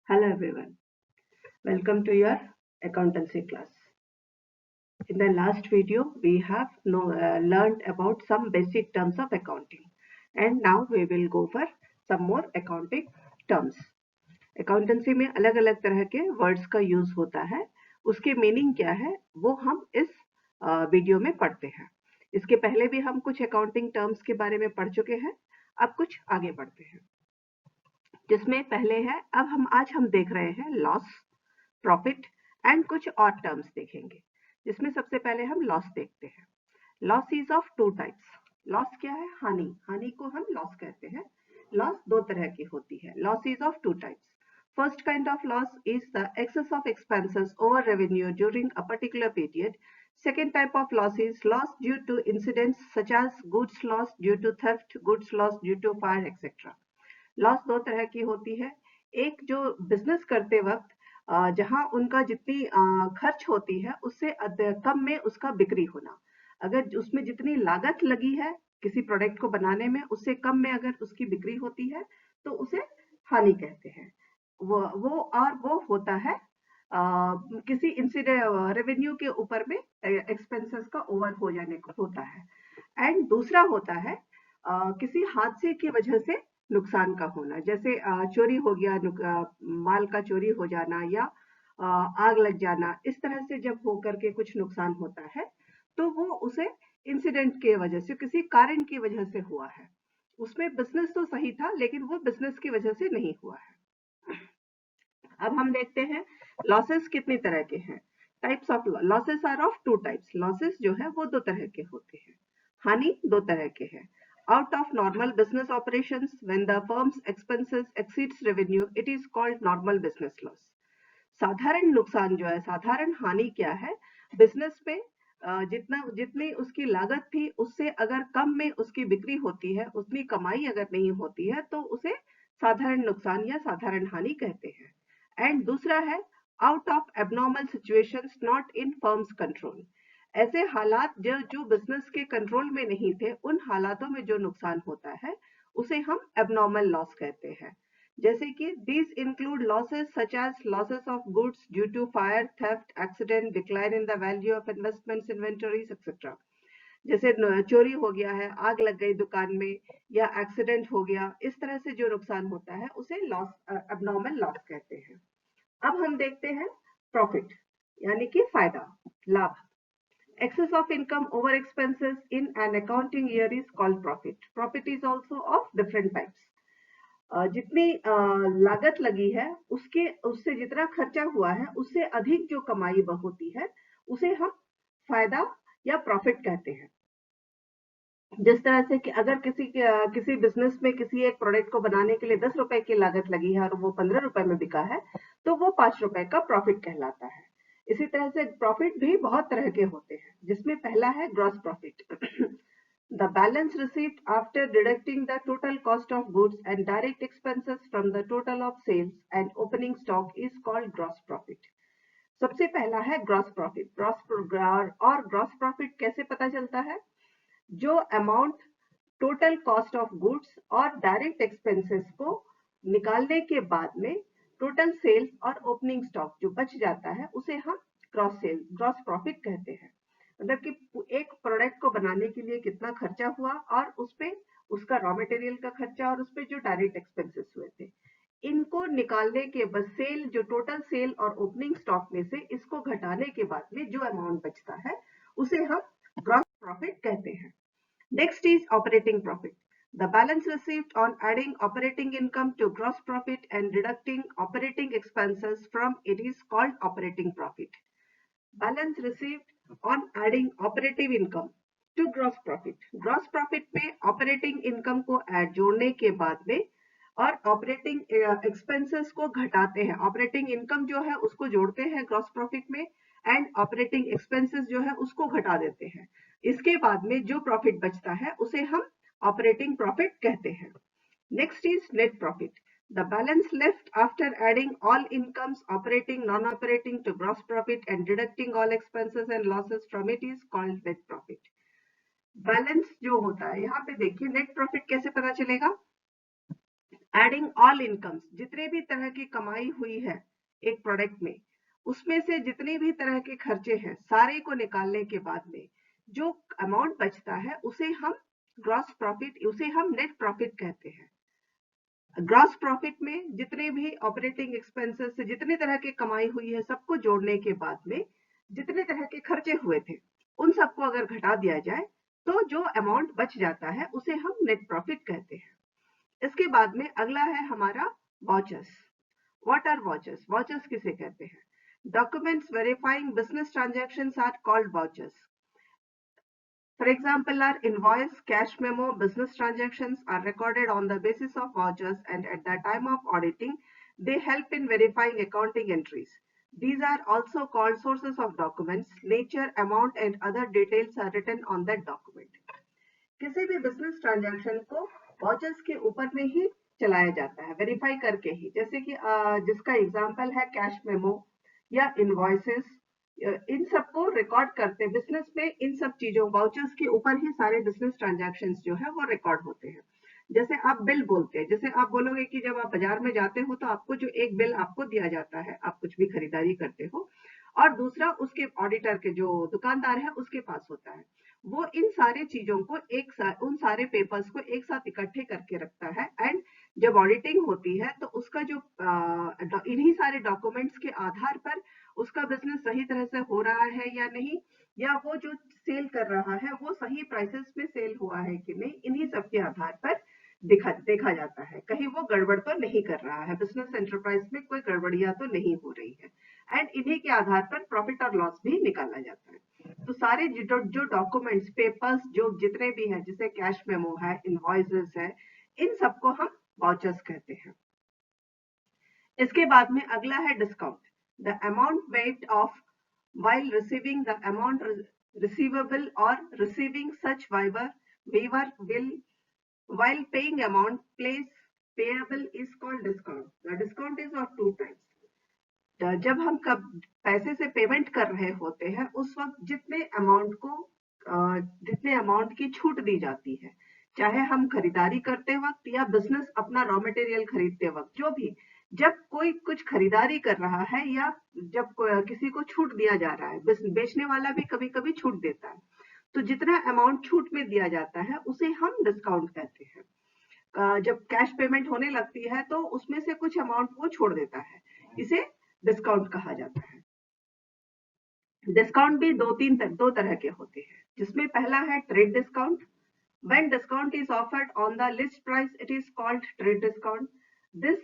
Hello everyone, welcome to your accountancy class. In the last video, we have learned about some basic terms of accounting, and now we will go for some more accounting terms. Accountancy में अलग अलग तरह के words का use होता है, उसके meaning क्या है वो हम इस वीडियो में पढ़ते हैं. इसके पहले भी हम कुछ अकाउंटिंग टर्म्स के बारे में पढ़ चुके हैं, अब कुछ आगे बढ़ते हैं. जिसमें पहले है, आज हम देख रहे हैं लॉस, प्रॉफिट एंड कुछ और टर्म्स देखेंगे. जिसमें सबसे पहले हम लॉस देखते हैं. Loss is of two types. Loss क्या है? हानि को हम लॉस कहते हैं. लॉस दो तरह की होती है. Loss is of two types. First kind of loss is the excess of expenses over revenue during a particular period. Second type of loss is loss due to incidents such as goods loss due to theft, goods loss due to fire, etc. Loss दो तरह की होती है. एक जो business करते वक्त जहां उनका जितनी खर्च होती है उससे कम में उसका बिक्री होना. अगर उसमें जितनी लागत लगी है किसी प्रोडक्ट को बनाने में उससे कम में अगर उसकी बिक्री होती है तो उसे हानि कहते हैं. वो होता है किसी इंसिडेंट रेवेन्यू के ऊपर में एक्सपेंसेस का ओवर हो जाने को होता है. एंड दूसरा होता है किसी हादसे की वजह से नुकसान का होना. जैसे चोरी हो गया, माल का चोरी हो जाना या आग लग जाना. इस तरह से जब हो करके कुछ नुकसान होता है तो वो उसे इंसिडेंट के वजह से, किसी कारण की वजह से हुआ है. उसमें बिजनेस तो सही था लेकिन वो बिजनेस की वजह से नहीं हुआ है. अब हम देखते हैं लॉसेस कितनी तरह के हैं. Types of losses are of two types. Losses जो है वो दो तरह के होते हैं. हानि दो तरह के हैं. Out of normal business operations, when the firm's expenses exceeds revenue, it is called normal business loss. साधारण नुकसान जो है, साधारण हानि क्या है? बिजनेस पे जितनी उसकी लागत थी उससे अगर कम में उसकी बिक्री होती है, उतनी कमाई अगर नहीं होती है तो उसे साधारण नुकसान या साधारण हानि कहते हैं. एंड दूसरा है out of abnormal situations not in firms control. ऐसे हालात जो बिजनेस के कंट्रोल में नहीं थे, उन हालातों में जो नुकसान होता है उसे हम एबनॉर्मल लॉस कहते हैं. जैसे कि these include losses such as losses of goods due to fire, theft, accident, decline in the value of investments, inventories, etc. जैसे चोरी हो गया है, आग लग गई दुकान में या एक्सीडेंट हो गया, इस तरह से जो नुकसान होता है उसे लॉस, एबनॉर्मल लॉस कहते हैं. अब हम देखते हैं प्रॉफिट यानी कि फायदा, लाभ. Excess of income over expenses in an accounting year is called profit. Profit is also of different types. जितनी लागत लगी है उससे जितना खर्चा हुआ है उससे अधिक जो कमाई होती है उसे हम फायदा या प्रॉफिट कहते हैं. जिस तरह से कि अगर किसी बिजनेस में किसी एक प्रोडक्ट को बनाने के लिए 10 रुपए की लागत लगी है और वो 15 रुपए में बिका है तो वो 5 रुपए का प्रॉफिट कहलाता है. इसी तरह से प्रॉफिट भी बहुत तरह के होते हैं, जिसमें पहला है gross profit. The balance received after deducting the total cost of goods and direct expenses from the total of sales and opening stock is called gross profit. सबसे पहला है ग्रॉस प्रॉफिट. ग्रॉस प्रॉफिट कैसे पता चलता है? जो amount total cost of goods और direct expenses को निकालने के बाद में टोटल सेल्स और ओपनिंग स्टॉक जो बच जाता है उसे हम ग्रॉस प्रॉफिट कहते हैं. मतलब कि एक प्रोडक्ट को बनाने के लिए कितना खर्चा हुआ और उस पे उसका रॉ मटेरियल का खर्चा और उस पे जो डायरेक्ट एक्सपेंसेस हुए थे, इनको निकालने के बाद सेल, जो टोटल सेल और ओपनिंग स्टॉक में से इसको घटाने के बाद में जो अमाउंट बचता है उसे हम ग्रॉस प्रॉफिट कहते हैं. Next is operating profit. The balance received on adding operating income to gross profit and deducting operating expenses from it is called operating profit. Balance received on adding operative income to gross profit. Gross profit में operating income को जोड़ने के बाद में और operating expenses को घटाते हैं. ऑपरेटिंग इनकम जो है उसको जोड़ते हैं ग्रॉस प्रॉफिट में एंड ऑपरेटिंग एक्सपेंसेस जो है उसको घटा देते हैं. इसके बाद में जो प्रॉफिट बचता है उसे हम ऑपरेटिंग प्रॉफिट कहते हैं. Next is net profit. The balance left after adding all incomes, operating, non-operating to gross profit and deducting all expenses and losses from it is called net profit. Balance जो होता है, यहाँ पे देखिए net profit कैसे पता चलेगा. Adding all incomes, जितने भी तरह की कमाई हुई है एक प्रोडक्ट में, उसमें से जितने भी तरह के खर्चे हैं सारे को निकालने के बाद में जो अमाउंट बचता है उसे हम ग्रॉस प्रॉफिट, उसे हम नेट प्रॉफिट कहते हैं। ग्रॉस प्रॉफिट में जितने भी ऑपरेटिंग एक्सपेंसेस से जितने तरह की कमाई हुई है सबको जोड़ने के बाद में जितने तरह के खर्चे हुए थे उन सबको अगर घटा दिया जाए तो जो अमाउंट बच जाता है उसे हम नेट प्रॉफिट कहते हैं। इसके बाद में अगला है हमारा vouchers. What are vouchers? Vouchers किसे कहते हैं? Documents verifying business transactions are called vouchers. For example, our invoice, cash memo, business transactions are recorded on the basis of vouchers, and at the time of auditing, they help in verifying accounting entries. These are also called sources of documents. Nature, amount, and other details are written on that document. किसी भी business transaction को watchers के ऊपर में ही चलाया जाता है, verify करके ही। जैसे कि जिसका एग्जांपल है कैश मेमो या इनवॉइसेस, इन सबको रिकॉर्ड करते हैं बिजनेस में। इन सब चीजों वाउचर्स के ऊपर ही सारे बिजनेस ट्रांजैक्शंस जो है वो रिकॉर्ड होते हैं। जैसे आप बिल बोलते हैं, जैसे आप बोलोगे कि जब आप बाजार में जाते हो तो आपको जो एक बिल आपको दिया जाता है, आप कुछ भी खरीदारी करते हो, और दूसरा उसके ऑडिटर के जो दुकानदार है उसके पास होता है। वो इन सारे चीजों को एक साथ, उन सारे पेपर्स को एक साथ इकट्ठे करके रखता है, एंड जब ऑडिटिंग होती है तो उसका जो इन्हीं सारे डॉक्यूमेंट्स के आधार पर उसका बिजनेस सही तरह से हो रहा है या नहीं, या वो जो सेल कर रहा है वो सही प्राइसेस में सेल हुआ है कि नहीं, इन्हीं सब के आधार पर देखा जाता है कहीं वो गड़बड़ तो नहीं कर रहा है, बिजनेस एंटरप्राइज में कोई गड़बड़ियां तो नहीं हो रही है, एंड इन्हीं के आधार पर प्रॉफिट और लॉस भी निकाला जाता है। तो सारे जो डॉक्यूमेंट्स, पेपर्स जो जितने भी हैं, जैसे कैश मेमो है, इनवॉइसेस है, इन सबको हम वाउचर्स कहते हैं। इसके बाद में अगला है discount. The amount paid of while receiving the amount receivable or receiving such waiver will while paying amount place payable is called discount. The discount is of two types. जब हम कब पैसे से पेमेंट कर रहे होते हैं उस वक्त जितने अमाउंट की छूट दी जाती है, चाहे हम खरीदारी करते वक्त या बिजनेस अपना रॉ मटेरियल खरीदते वक्त, जो भी जब कोई कुछ खरीदारी कर रहा है या जब किसी को छूट दिया जा रहा है, बेचने वाला भी कभी कभी छूट देता है, तो जितना अमाउंट छूट में दिया जाता है उसे हम डिस्काउंट कहते हैं। जब कैश पेमेंट होने लगती है तो उसमें से कुछ अमाउंट वो छोड़ देता है, इसे डिस्काउंट कहा जाता है। डिस्काउंट भी दो तरह के होते हैं, जिसमें पहला है trade discount. When discount is offered on the list price, it is called trade discount. This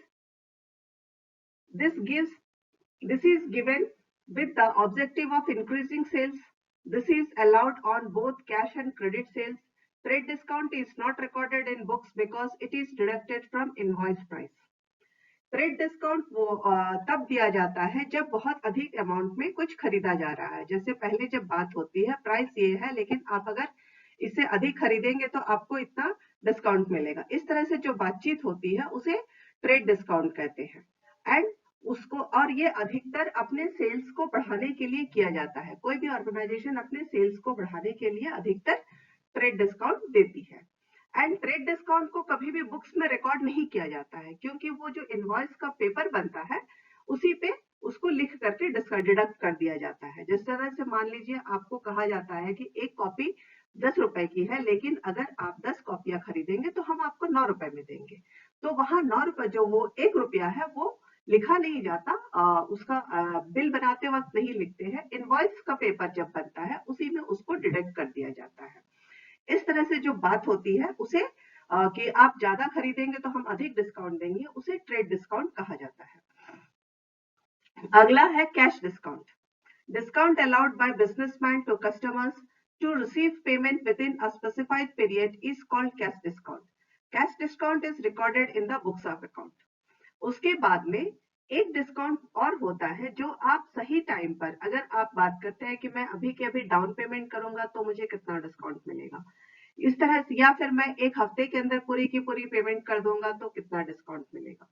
this is given with the objective of increasing sales. This is allowed on both cash and credit sales. Trade discount is not recorded in books because it is deducted from invoice price. Trade discount वो तब दिया जाता है जब बहुत अधिक amount में कुछ खरीदा जा रहा है। जैसे पहले जब बात होती है प्राइस ये है, लेकिन आप अगर इससे अधिक खरीदेंगे तो आपको इतना डिस्काउंट मिलेगा, इस तरह से जो बातचीत होती है उसे ट्रेड डिस्काउंट कहते हैं। एंड उसको, और ये अधिकतर अपने सेल्स को बढ़ाने के लिए किया जाता है। कोई भी ऑर्गेनाइजेशन अपने सेल्स को बढ़ाने के लिए अधिकतर ट्रेड डिस्काउंट देती है। एंड ट्रेड डिस्काउंट को कभी भी बुक्स में रिकॉर्ड नहीं किया जाता है, क्योंकि वो जो इनवॉइस का पेपर बनता है उसी पे उसको लिख करके डिडक्ट कर दिया जाता है। जिस तरह से मान लीजिए आपको कहा जाता है कि एक कॉपी 10 रुपए की है, लेकिन अगर आप 10 कॉपियां खरीदेंगे तो हम आपको 9 रुपए में देंगे, तो वहां 9 रुपए जो वो 1 रुपया है वो लिखा नहीं जाता, उसका बिल बनाते वक्त नहीं लिखते हैं, इनवॉइस का पेपर जब बनता है उसी में उसको डिडक्ट कर दिया जाता है। इस तरह से जो बात होती है उसे कि आप ज्यादा खरीदेंगे तो हम अधिक डिस्काउंट देंगे, उसे ट्रेड डिस्काउंट कहा जाता है। अगला है cash discount. Discount allowed by businessman to customers to receive payment within a specified period is called cash discount. Cash discount is recorded in the books of account. उसके बाद में एक discount और होता है जो आप सही टाइम पर, अगर आप बात करते हैं कि मैं अभी के अभी डाउन पेमेंट करूंगा तो मुझे कितना डिस्काउंट मिलेगा, इस तरह से, या फिर मैं एक हफ्ते के अंदर पूरी की पूरी पेमेंट कर दूंगा तो कितना डिस्काउंट मिलेगा,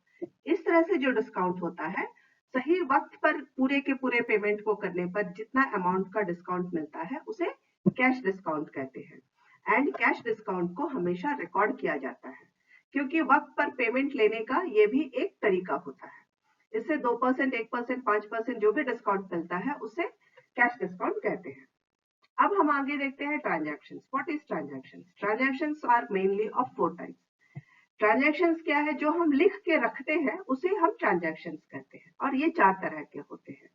इस तरह से जो डिस्काउंट होता है सही वक्त पर पूरे के पूरे पेमेंट को करने पर जितना अमाउंट का डिस्काउंट मिलता है उसे कैश डिस्काउंट कहते हैं। एंड कैश डिस्काउंट को हमेशा रिकॉर्ड किया जाता है। क्योंकि वक्त पर पेमेंट लेने का ये भी एक तरीका होता है। इससे 2%, 1%, 5% जो भी डिस्काउंट मिलता है उसे कैश डिस्काउंट कहते हैं। अब हम आगे देखते हैं transactions. What is transactions? Transactions are mainly of 4 types. Transactions क्या है? जो हम लिख के रखते हैं उसे हम ट्रांजैक्शंस कहते हैं, और ये 4 तरह के होते हैं।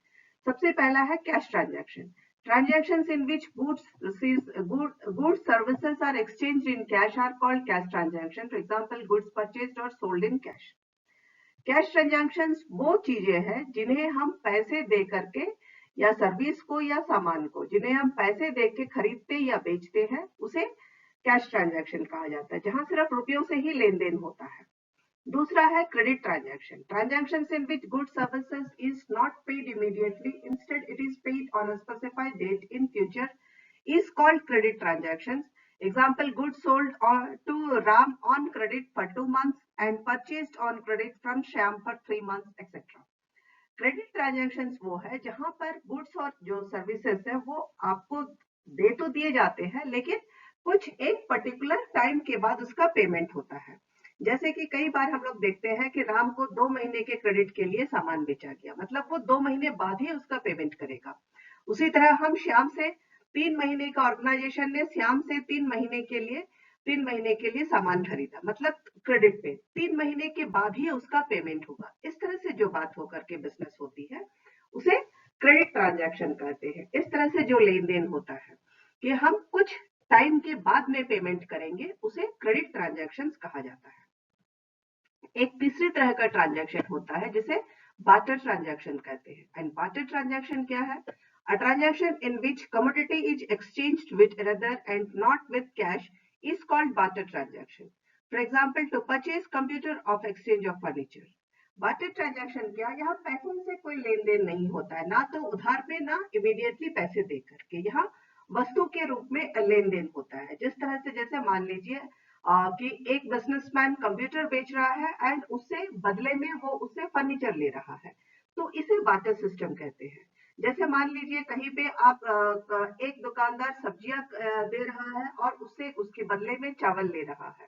सबसे पहला है cash transaction. Transactions in which goods services are exchanged in cash are called cash transaction. For example, goods purchased or sold in cash. Cash transactions वो चीजें हैं जिन्हें हम पैसे दे करके या सर्विस को या सामान को जिन्हें हम पैसे दे के खरीदते या बेचते हैं उसे कैश ट्रांजैक्शन कहा जाता है, जहां सिर्फ रुपयों से ही लेन देन होता है। दूसरा है credit transaction. Transactions in which goods services is not paid immediately, instead it is paid on a specified date in future is called credit transactions. Example, goods sold to Ram on credit for 2 months and purchased on credit from Shyam for 3 months, etc. Credit transactions वो है जहां पर goods और जो services है वो आपको दे तो दिए जाते हैं, लेकिन कुछ एक पर्टिकुलर टाइम के बाद उसका पेमेंट होता है। जैसे कि कई बार हम लोग देखते हैं कि राम को 2 महीने के क्रेडिट के लिए सामान बेचा गया, मतलब वो 2 महीने बाद ही उसका पेमेंट करेगा। उसी तरह हम श्याम से 3 महीने का ऑर्गेनाइजेशन ने श्याम से 3 महीने के लिए सामान खरीदा, मतलब क्रेडिट पे 3 महीने के बाद ही उसका पेमेंट होगा। इस तरह से जो बात होकर के बिजनेस होती है उसे क्रेडिट ट्रांजैक्शन कहते हैं। इस तरह से जो लेन देन होता है कि हम कुछ टाइम के बाद में पेमेंट करेंगे उसे क्रेडिट ट्रांजैक्शन कहा जाता है। एक तीसरी तरह का ट्रांजैक्शन होता है जिसे बार्टर ट्रांजैक्शन कहते हैं। एंड बार्टर ट्रांजैक्शन क्या है? A transaction in which commodity is exchanged with another and not with cash is called barter transaction. For example, to purchase computer of exchange of furniture. Barter transaction क्या? यहाँ पैसों से कोई लेन then नहीं होता है, ना तो उधार पे ना इमीडिएटली पैसे दे करके। यहाँ वस्तु के रूप में लेन देन होता है। जिस तरह से, जैसे मान लीजिए कि एक बिजनेसमैन कंप्यूटर बेच रहा है एंड उससे बदले में वो उससे फर्नीचर ले रहा है, तो इसे बार्टर सिस्टम कहते हैं। जैसे मान लीजिए कहीं पे आप एक दुकानदार सब्जियां दे रहा है और उससे उसके बदले में चावल ले रहा है।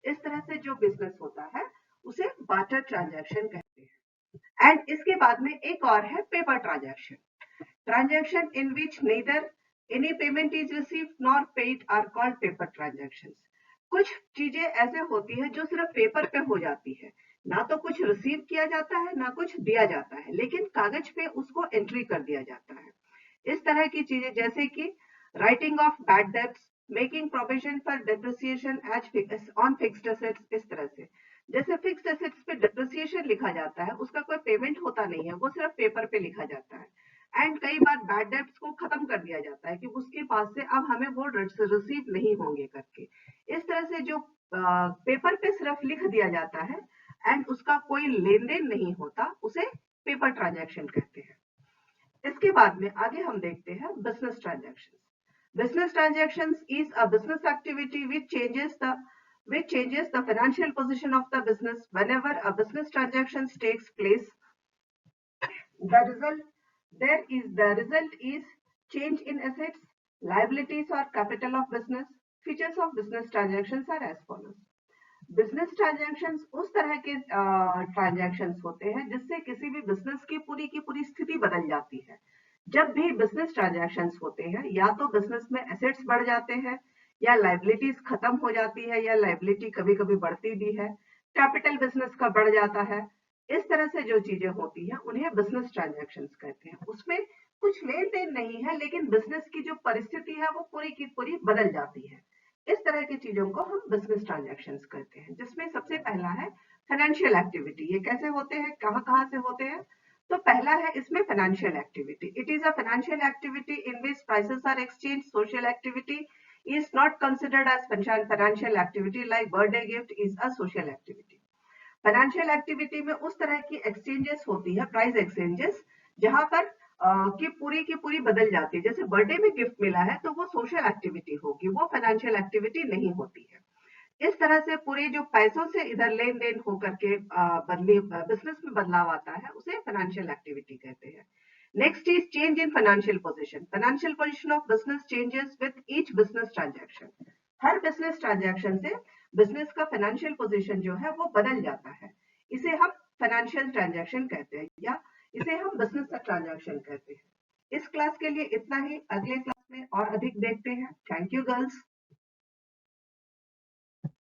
इस तरह से जो बिजनेस होता है उसे बार्टर ट्रांजैक्शन कहते हैं। एंड इसके बाद में एक और है paper transaction. Transaction in which neither any payment is received nor paid are called paper transactions. कुछ चीजें ऐसे होती है जो सिर्फ पेपर पे हो जाती है, ना तो कुछ रिसीव किया जाता है ना कुछ दिया जाता है, लेकिन कागज पे उसको एंट्री कर दिया जाता है। इस तरह की चीजें जैसे कि writing off bad debts, making provision for depreciation as on fixed assets. इस तरह से जैसे फिक्स्ड एसेट्स पे डेप्रिसिएशन लिखा जाता है, उसका कोई पेमेंट होता नहीं है, वो सिर्फ पेपर पे लिखा जाता है। एंड कई बार बैड डेब्ट्स को खत्म कर दिया जाता है कि उसके पास से अब हमें वो रिसीव नहीं होंगे करके। इस तरह से जो पेपर पे सिर्फ लिख दिया जाता है एंड उसका कोई लेन देन नहीं होता, उसे पेपर ट्रांजैक्शन कहते हैं। इसके बाद में आगे हम देखते हैं business transactions. Business transactions is a business activity which changes the financial position of the business. Whenever a business transaction takes place, the result is change in assets, liabilities or capital of business. Features of business transactions are as follows. Business transactions उस तरह के transactions होते हैं जिससे किसी भी business की पूरी स्थिति बदल जाती है। जब भी बिजनेस ट्रांजैक्शंस होते हैं, या तो बिजनेस में एसेट्स बढ़ जाते हैं, या लाइबिलिटीज खत्म हो जाती है, या लाइबिलिटी कभी कभी बढ़ती भी है, कैपिटल बिजनेस का बढ़ जाता है। इस तरह से जो चीजें होती हैं उन्हें बिजनेस ट्रांजैक्शंस कहते हैं। उसमें कुछ लेन देन नहीं है, लेकिन बिजनेस की जो परिस्थिति है वो पूरी की पूरी बदल जाती है। इस तरह की चीजों को हम बिजनेस ट्रांजैक्शंस करते हैं, जिसमें सबसे पहला है फाइनेंशियल एक्टिविटी। ये कैसे होते हैं, कहाँ से होते हैं? तो पहला है इसमें financial activity. It is a financial activity in which prices are exchange. Social activity is not considered as financial activity, like birthday gift is a social activity. Financial activity में उस तरह की एक्सचेंजेस होती है, प्राइस एक्सचेंजेस, जहां पर की पूरी बदल जाती है। जैसे बर्थडे में गिफ्ट मिला है तो वो सोशल एक्टिविटी होगी, वो फाइनेंशियल एक्टिविटी नहीं होती है। इस तरह से पूरे जो पैसों से इधर लेन देन होकर के बिजनेस में बदलाव आता है उसे फाइनेंशियल एक्टिविटी कहते हैं। Next is change in financial position. Financial position of business changes with each business transaction. Her business transaction से बिजनेस का फाइनेंशियल पोजीशन जो है वो बदल जाता है। इसे हम फाइनेंशियल ट्रांजैक्शन कहते हैं या इसे हम बिजनेस ट्रांजैक्शन कहते हैं। इस क्लास के लिए इतना ही। अगले क्लास में और अधिक देखते हैं। Thank you girls.